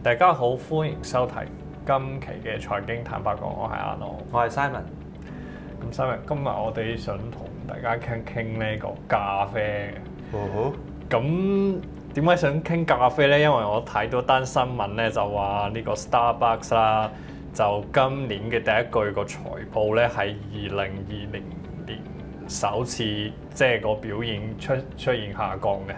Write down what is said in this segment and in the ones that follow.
大家好，歡迎收睇今期嘅財經坦白講，我係阿諾，我係 Simon。咁 Simon，今日我哋想同大家傾呢個咖啡嘅。咁點解想傾咖啡呢？因為我睇到單新聞咧，就話呢個 Starbucks 啦，就今年嘅第一季個財報咧係2020年首次即係個表現出現下降嘅，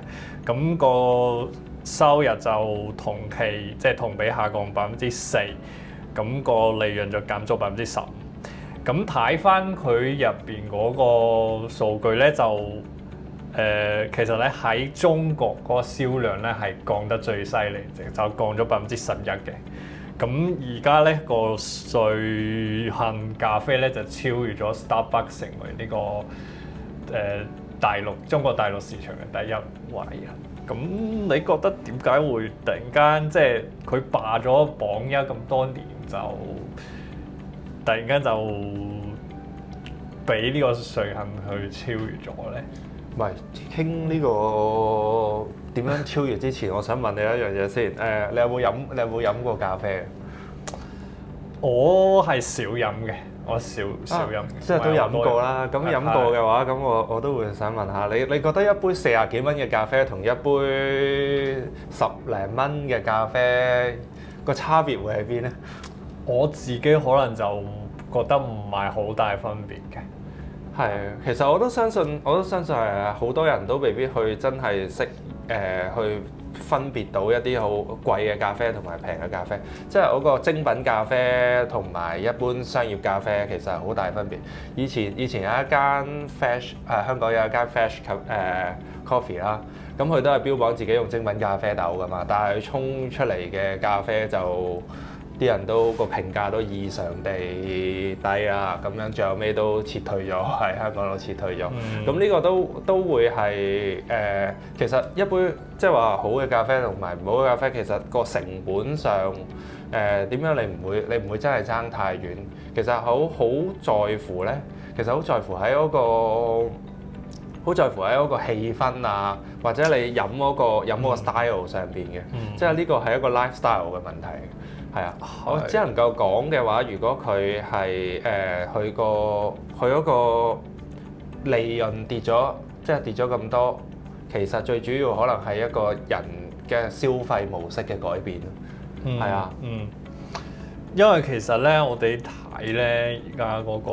咁個收入就同期即係同比下降4%，咁個利潤就減咗15%。咁睇翻佢入邊嗰個數據咧，就其實咧喺中國嗰個銷量咧係降得最犀利，就降咗11%嘅。咁而家咧個瑞幸咖啡咧就超越咗 Starbucks 成為呢個中國大陸市場嘅第一位啊！咁你覺得點解會突然間即係佢霸咗榜一咁多年，就突然間就俾呢個瑞幸去超越咗咧？唔係傾呢個點樣超越之前，我想問你一樣嘢先。你有冇飲過咖啡？我係少飲嘅，我少飲，即係都飲過啦。咁飲過嘅話，咁我都會想問下你，你覺得一杯40幾蚊嘅咖啡同一杯10零蚊嘅咖啡個差別會喺邊咧？我自己可能就覺得唔係好大分別嘅。係，其實我都相信係好多人都未必去真係識去分別到一啲好貴嘅咖啡同埋平嘅咖啡，即係嗰個精品咖啡同埋一般商業咖啡其實係好大分別。以前有一間 Fresh 香港有一間 Fresh Coffee 啦，咁佢都係標榜自己用精品咖啡豆㗎嘛，但係佢沖出嚟嘅咖啡就啲人都個評價都異常地低啊，咁樣最後尾都撤退咗，喺香港度撤退咗。咁呢個都會係其實一杯即係話好嘅咖啡同埋唔好嘅咖啡，其實個成本上點樣你唔會真係爭太遠。其實好在乎咧，其實好在乎喺嗰個氣氛啊，或者你飲嗰個 style 上邊嘅，即係呢個係一個 lifestyle 嘅問題。係啊，我只能夠講嘅話，如果佢係佢嗰個利潤跌咗，即係跌咗咁多，其實最主要可能係一個人嘅消費模式嘅改變。係啊，因為其實咧，我哋睇咧而家嗰個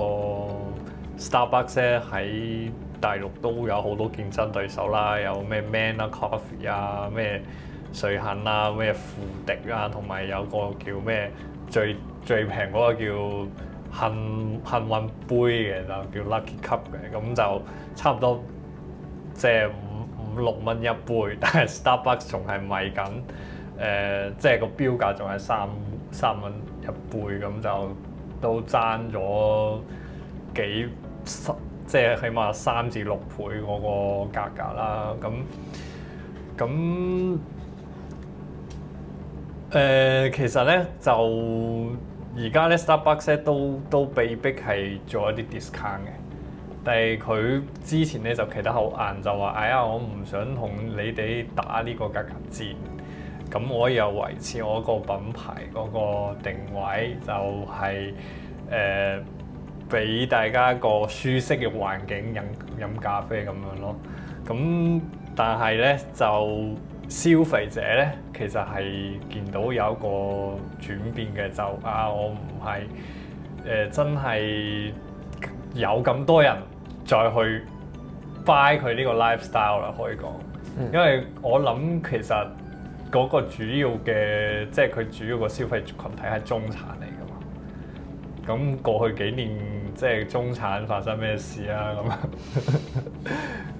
Starbucks 咧喺大陸都有好多競爭對手啦，有咩 Manner Coffee 啊，咩瑞幸啊，咩富迪啊，同埋有個叫咩最平嗰個叫幸運杯嘅，就叫 Lucky Cup 嘅，咁就差唔多即係5、6蚊一杯，但係 Starbucks 仲係賣緊即係個標價仲係3蚊一杯，咁就都爭咗即係起碼3至6倍嗰個價格啦，咁其實咧就而家咧 Starbucks 咧都被逼係做一啲 discount 嘅，但係佢之前咧就企得好硬，就話哎呀我唔想同你哋打呢個價格戰，咁我又維持我個品牌嗰個定位，就係俾大家一個舒適嘅環境飲咖啡咁樣咯，咁但係咧就消費者咧，其實係見到有一個轉變嘅，就我唔係真係有咁多人再去 buy 佢呢個 lifestyle 啦，可以講。因為我諗其實嗰個主要嘅，即係佢主要個消費群體係中產嚟㗎嘛。咁過去幾年即係中產發生咩事啊？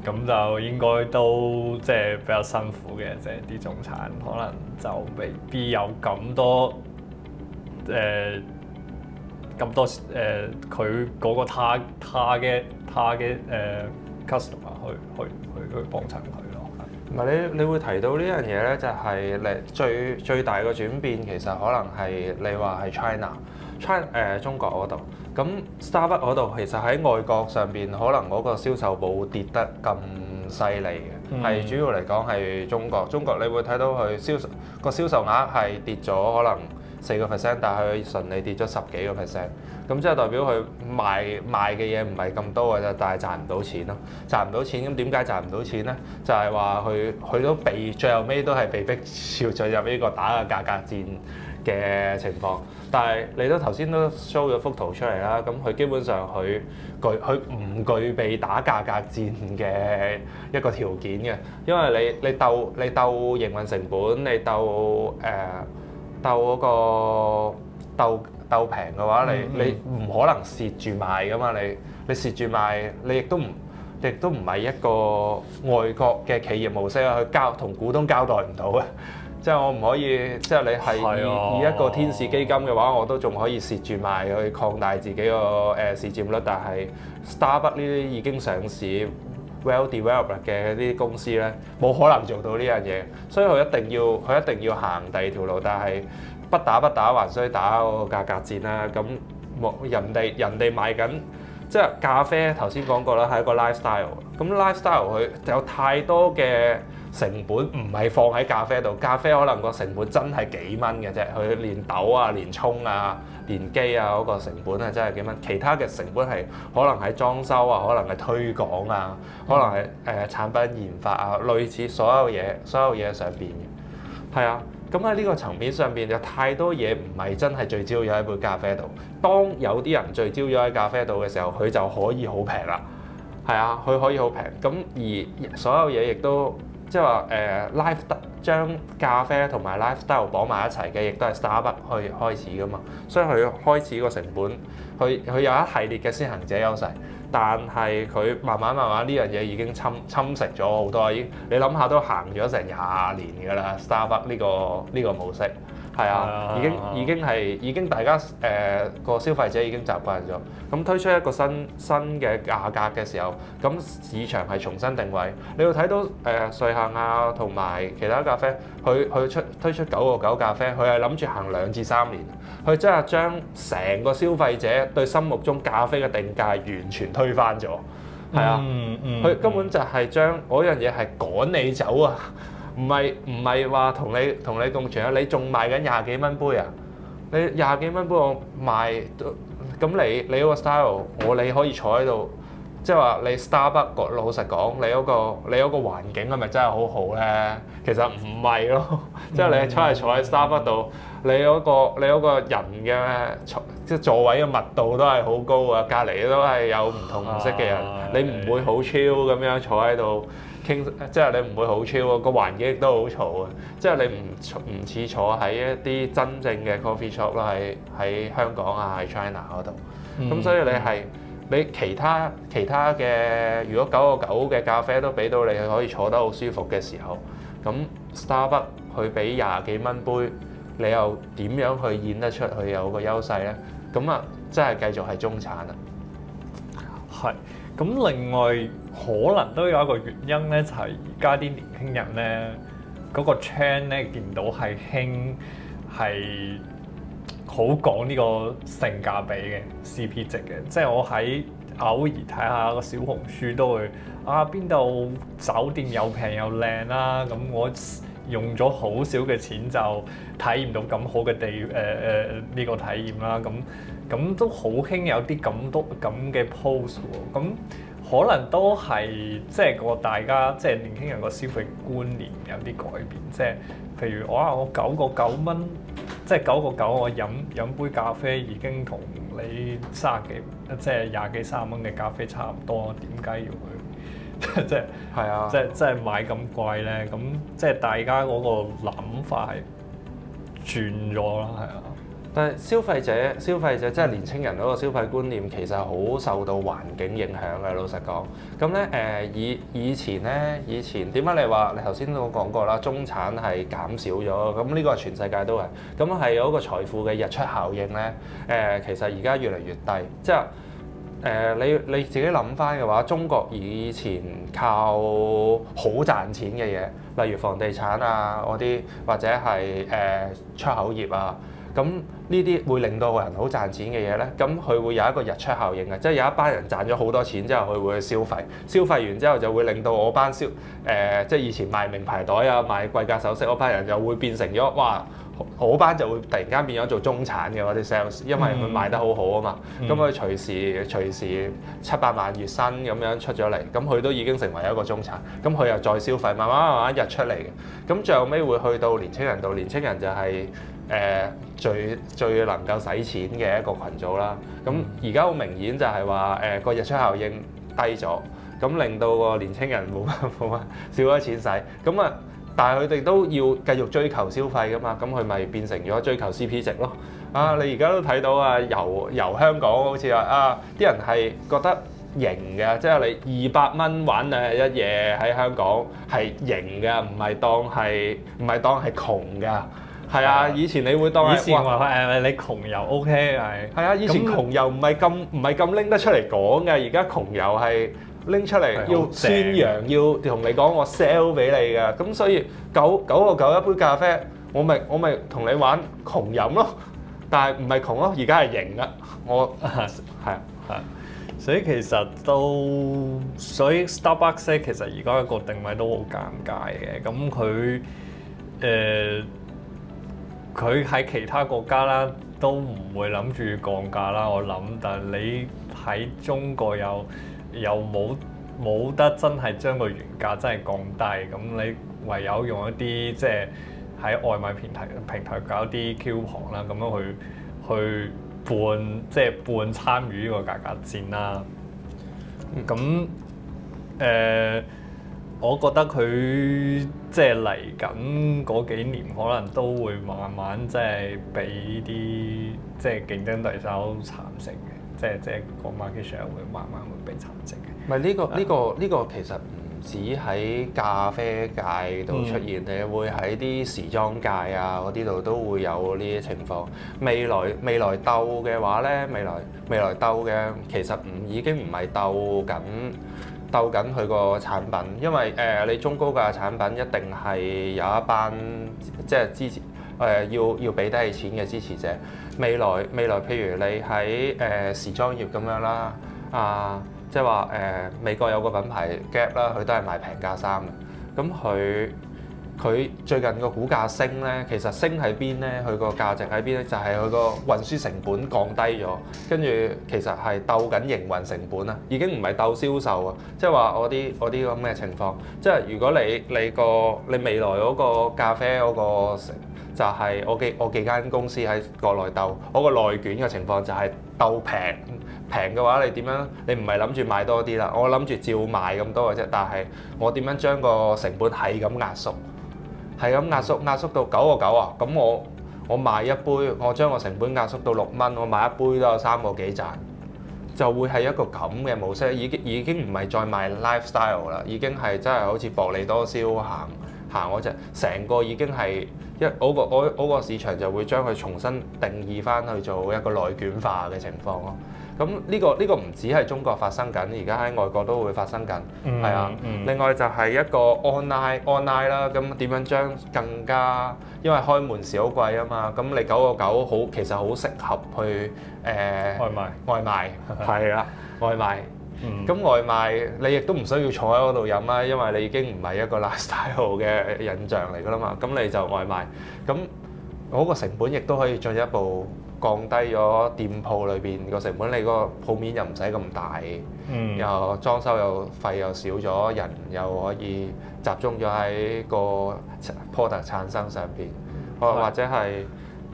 咁就應該都即係比較辛苦嘅，即係啲中產可能就未必有咁多佢嗰個 target customer 去幫襯佢咯。唔係你會提到呢樣嘢咧，就係最大嘅轉變，其實可能係你話係 China 中國嗰度。咁 Starbucks 嗰度其實喺外國上邊，可能嗰個銷售冇跌得咁犀利嘅。係主要嚟講係中國。中國你會睇到佢銷售額係跌咗可能4%，但係佢純利跌咗10幾個 percent。咁即係代表佢賣嘅嘢唔係咁多嘅啫，但係賺唔到錢咯。賺唔到錢，咁點解賺唔到錢咧？就係話佢都最後尾都係被逼要進入呢個打嘅價格戰嘅情況。但係你都頭先都 show 咗幅圖出嚟啦，咁佢基本上佢唔具備打價格戰嘅一個條件嘅，因為你鬥營運成本，你鬥平嘅話，你唔可能蝕住賣噶嘛，你蝕住賣，你亦都唔係一個外國嘅企業模式啊，去同股東交代唔到嘅。即係我唔可以，即係你係以一個天使基金嘅話，我都仲可以蝕住賣去擴大自己個市佔率。但係 Starbucks 呢啲已經上市 well developed 嘅啲公司咧，冇可能做到呢樣嘢，所以佢一定要行第二條路。但係不打還需打個價格戰啦。咁人哋賣緊，即係咖啡頭先講過啦，係一個 lifestyle。咁 lifestyle 佢有太多嘅成本唔係放喺咖啡度，咖啡可能個成本真係幾蚊嘅啫，佢連豆啊、連沖啊、連機啊嗰個成本係真係幾蚊，其他嘅成本係可能係裝修啊，可能係推廣啊，可能係產品研發啊，類似所有嘢上邊嘅，係啊。咁喺呢個層面上邊有太多嘢唔係真係聚焦咗喺杯咖啡度。當有啲人聚焦咗喺咖啡度嘅時候，佢就可以好平啦。係啊，佢可以好平。咁而所有嘢亦都即係話將咖啡同埋 lifestyle 綁埋一齊嘅，亦都係 Starbucks 去開始噶嘛。所以佢開始個成本，佢有一系列嘅先行者優勢。但係佢慢慢呢樣嘢已經侵蝕咗好多，你諗下都行咗成20年㗎啦 Starbucks 呢個模式，係啊，已經大家個消費者已經習慣咗。咁推出一個新嘅價格嘅時候，咁市場係重新定位。你要睇到瑞幸啊同埋其他咖啡，佢推出9.9咖啡，佢係諗住行2至3年，佢真係將成個消費者對心目中咖啡嘅定價完全推翻咗。係啊，佢根本就係將嗰樣嘢係趕你走啊！唔係話同你共存啊！你仲賣緊20幾蚊杯啊？你20幾蚊杯我賣，咁你嗰個 style，你可以坐喺度，即係話你 Starbucks 老實講，你嗰個環境係咪真係好好咧？其實唔係咯，即係你坐喺 Starbucks 度，你嗰個人嘅即係座位嘅密度都係好高啊，隔離都係有唔同顏色嘅人，你唔會好 chill 咁樣坐喺度。傾即係你唔會好 chill 喎，個環境亦都好嘈啊！即係你唔似坐喺一啲真正嘅 coffee shop 咯，喺香港啊，喺 China 嗰度。咁所以你其他嘅，如果9.9嘅咖啡都俾到你可以坐得好舒服嘅時候，咁 Starbucks 佢俾20幾蚊杯，你又點樣去演得出佢有個優勢咧？咁啊，真係繼續係中產啊！係。咁另外可能都有一個原因咧，就係而家啲年輕人咧嗰個 trend 咧見到係興係好講呢個性價比嘅 CP 值嘅，即係我喺偶爾睇下個小紅書都會邊度酒店又平又靚啦，咁我用咗好少嘅錢就體驗到咁好嘅呢個體驗啦，咁都好興有啲咁嘅 post 喎，咁可能都係即係大家即係年輕人個消費觀念有啲改變，即係譬如我9.9蚊，即係9.9我飲杯咖啡已經同你30幾即係20幾30蚊嘅咖啡差唔多，點解要去即係係啊？即係買咁貴咧？咁即係大家嗰個諗法係轉咗啦，係啊。但係消費者即係年青人嗰個消費觀念其實好受到環境影響嘅，老實講。咁咧以前點解你話你頭先都講過啦，中產係減少咗，咁呢個係全世界都係。咁係有一個財富嘅日出效應咧，其實而家越嚟越低。即係你自己諗翻嘅話，中國以前靠好賺錢嘅嘢，例如房地產啊嗰啲，或者係出口業啊。咁呢啲會令到個人好賺錢嘅嘢咧，咁佢會有一個日出效應嘅，即係有一班人賺咗好多錢之後，佢會去消費，消費完之後就會令到我班即係以前賣名牌袋啊、賣貴價首飾嗰班人就會變成咗哇！嗰班就會突然間變咗做中產嘅嗰啲 sales，因為佢賣得好好啊嘛，咁佢隨時700萬月薪咁樣出咗嚟，咁佢都已經成為一個中產，咁佢又再消費，慢慢日出嚟嘅，咁最後尾會去到年青人度，年青人就係最能夠使錢嘅一個群組啦。咁而家好明顯就係話個日出效應低咗，咁令到個年青人冇乜少咗錢使，咁啊。但係佢哋都要繼續追求消費㗎嘛，咁佢咪變成咗追求 CP 值咯。啊，你而家都睇到啊，遊香港好似話啊，啲人係覺得型嘅，即係你200蚊玩2日1夜喺香港係型嘅，唔係當係窮㗎。係啊，以前你會當以前話你窮遊 OK 係啊，以前窮遊唔係咁拎得出嚟講嘅，而家窮遊係。拎出嚟要宣揚，要同你講我 sell 俾你嘅，咁所以9個9一杯咖啡，我咪同你玩窮飲咯，但係唔係窮咯，而家係型啊，所以其實Starbucks 咧，其實而家個定位都好尷尬嘅，咁佢喺其他國家啦都唔會諗住降價啦，我諗，但係你喺中國又冇得真係將個原價真係降低，咁你唯有用一啲即係喺外賣平台搞啲 coupon 啦，咁樣去半參與呢個價格戰啦。咁我覺得佢即係嚟緊嗰幾年，可能都會慢慢即係俾啲即係競爭對手蠶食嘅。即係個 market share 會慢慢會被蠶食嘅。唔係呢個其實唔止喺咖啡界度出現，你會喺啲時裝界啊嗰啲度都會有呢啲情況。未來鬥嘅話咧，未來鬥嘅其實已經唔係鬥緊佢個產品，因為你中高價產品一定係有一班即係支持。要俾得起錢嘅支持者，未來譬如你喺時裝業咁樣啦，即係話美國有個品牌 Gap 啦，佢都係賣平價衫嘅，咁佢最近個股價升咧，其實升喺邊咧？佢個價值喺邊咧？就係佢個運輸成本降低咗，跟住其實係鬥緊營運成本啊，已經唔係鬥銷售啊，即係話我啲咁嘅情況，即係如果你未來嗰個咖啡嗰個就係我幾間公司喺國內鬥，我個內卷嘅情況就係鬥平嘅話，你點樣？你唔係諗住賣多啲啦，我諗住照賣咁多嘅啫。但係我點樣將個成本係咁壓縮到9個9啊？咁我賣一杯，我將個成本壓縮到6蚊，我賣一杯都有3個幾賺，就會係一個咁嘅模式。已經唔係再賣 lifestyle 啦，已經係真係好似薄利多銷行嗰隻，成個已經係。嗰個市場就會將佢重新定義翻去做一個內卷化嘅情況咯。咁呢個唔止係中國發生緊，而家喺外國都會發生緊。係啊。另外就係一個 online 啦。咁點樣將更加，因為開門市好貴啊嘛。咁你9個9其實好適合去外賣係啦，外賣。咁外賣你亦都唔需要坐喺嗰度飲啦，因為你已經唔係一個 lifestyle 嘅印象嚟㗎啦嘛。咁你就外賣，咁嗰個成本亦都可以進一步降低咗店鋪裏邊個成本。你個鋪面又唔使咁大，又裝修又費又少咗，人又可以集中咗喺個 product 產生上邊，或者係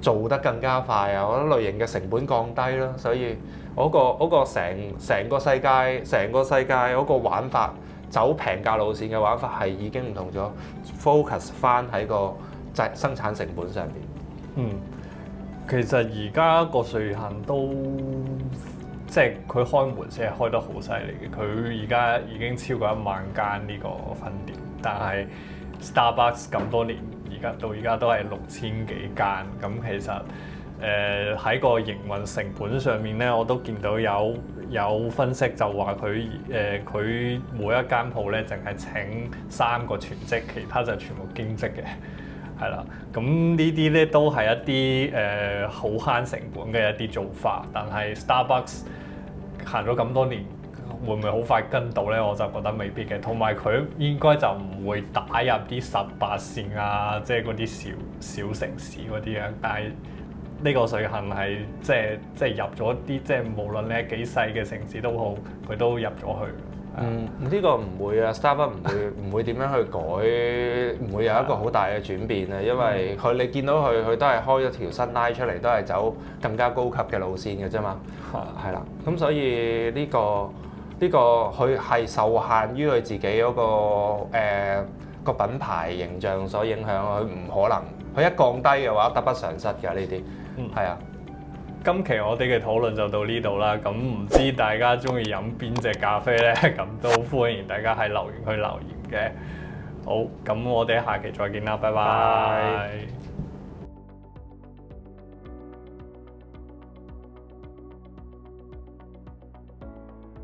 做得更加快啊！我覺得類型嘅成本降低咯，所以嗰個成個世界嗰個玩法，走平價路線嘅玩法係已經唔同咗 ，focus 翻喺個生產成本上邊。其實而家個瑞幸都即係佢開門先係開得好犀利嘅，佢而家已經超過1萬間呢個分店，但係 Starbucks 咁多年，到而家都係6000幾間，咁其實喺個營運成本上面咧，我都見到有分析就話佢每一間鋪咧淨係請3個全職，其他就全部兼職嘅，係啦，咁呢啲咧都係一啲好慳成本嘅一啲做法，但係 Starbucks 行咗咁多年，會唔會好快跟到咧？我就覺得未必嘅，同埋佢應該就唔會打入啲18線啊，即係嗰啲小城市嗰啲啊。但係呢個瑞幸係即係入咗啲，即係無論你係幾細嘅城市都好，佢都入咗去。呢個唔會啊，Starbucks 唔會點樣去改，唔會有一個好大嘅轉變啊，因為你見到佢都係開咗條新拉出嚟，都係走更加高級嘅路線嘅啫嘛。係啦，咁所以呢個佢係受限於佢自己嗰個品牌形象所影響，佢唔可能，佢一降低嘅話得不償失㗎呢啲。係啊。今期我哋嘅討論就到呢度啦，咁唔知大家中意飲邊隻咖啡呢？咁都歡迎大家喺留言區留言嘅。好，咁我哋下期再見啦，拜拜。